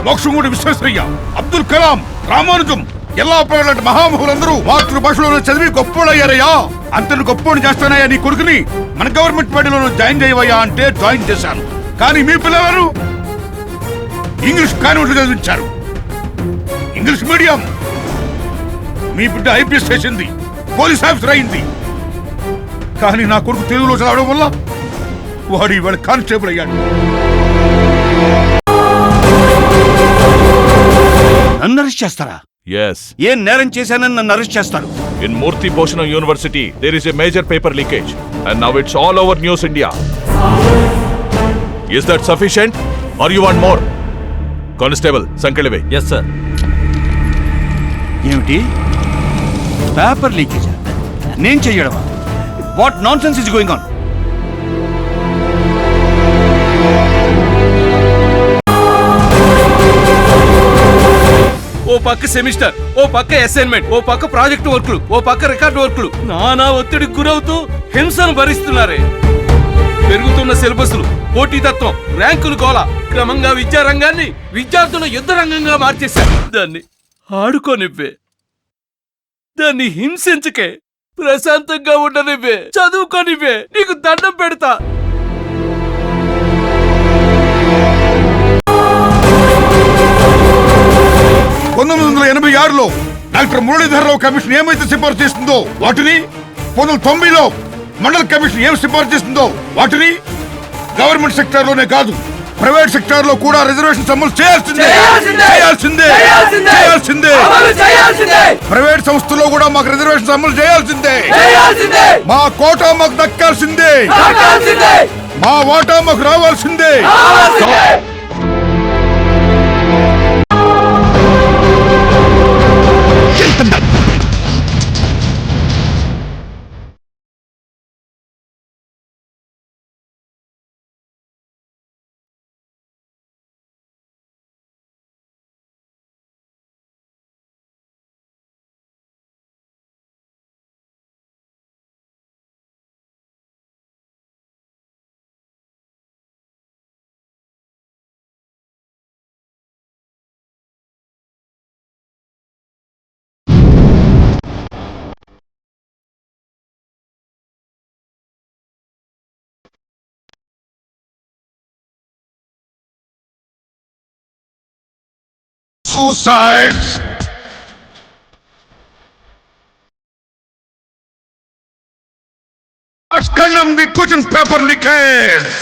మోక్షగుండ విశ్వేశ్వరయ్య, అబ్దుల్ కలాం, రామానుజం, ఎలా లాంటి మహామహులందరూ మాతృభాషలో చదివి గొప్పోళ్ళయ్యారయ్యా. అంతను గొప్పోని చేస్తానయ్యా నీ కొడుకుని మన గవర్నమెంట్ బడిలో జాయిన్ చేయవయ్యా అంటే జాయిన్ చేశాను. కానీ మీ పిల్లలను ఇంగ్లీష్ కాన్వెంట్లు చదివించారు. English medium. మీ బిడ్డ ఐపీఎస్ చేసింది, పోలీస్ ఆఫీసర్ అయింది. కానీ నా కొడుకు తెలుగులో చదవడం వల్ల వాడు ఇవాళ కానిస్టేబుల్ అయ్యాడు. నన్ను అరెస్ట్ చేస్తారా? Yes. ఏం నేరం చేశానని నన్ను అరెస్ట్ చేస్తారు? In Murthy Bhushan University, there is a major paper leakage, and now it's all over News India. Is that sufficient, or you want more? Constable, Sankaleve. Yes, sir. ఏమిటి? Paper leakage? నేను చెయ్యడమా? What nonsense is going on? ఓ పక్క semester, ఓ పక్క assignment, ఓ పక్క project వర్క్లు, ఓ పక్క record వర్క్లు, నానా ఒత్తిడికి గురవుతూ హింసను భరిస్తున్నారే. పెరుగుతున్న సిలబస్లు, పోటీతత్వం, ర్యాంకులు గోల క్రమంగా విద్యారంగాన్ని విద్యార్థుల యుద్ధ రంగంగా మార్చేశారు. దాన్ని ఆడుకోనివ్వే, దాన్ని హింసించకే, ప్రశాంతంగా ఉండనివ్వే, చదువుకోనివ్వే, నీకు దండం పెడతా. 1986లో డాక్టర్ మురళీధరరావు కమిషన్ ఏమైతే సిఫార్సు చేస్తుందో వాటిని, 1990లో మండల కమిషన్ ఏం సిఫార్సు చేస్తుందో వాటిని గవర్నమెంట్ సెక్టార్ లోనే కాదు ప్రైవేట్ సెక్టార్ లో కూడా రిజర్వేషన్ అమలు చేయాల్సిందే. ప్రైవేట్ సంస్థల్లో కూడా మాకు రిజర్వేషన్ అమలు చేయాల్సిందే. మా కోటా మాకు దక్కాల్సిందే. మా వాటా మాకు రావాల్సిందే. Suicides! Let's condemn the question paper leakage!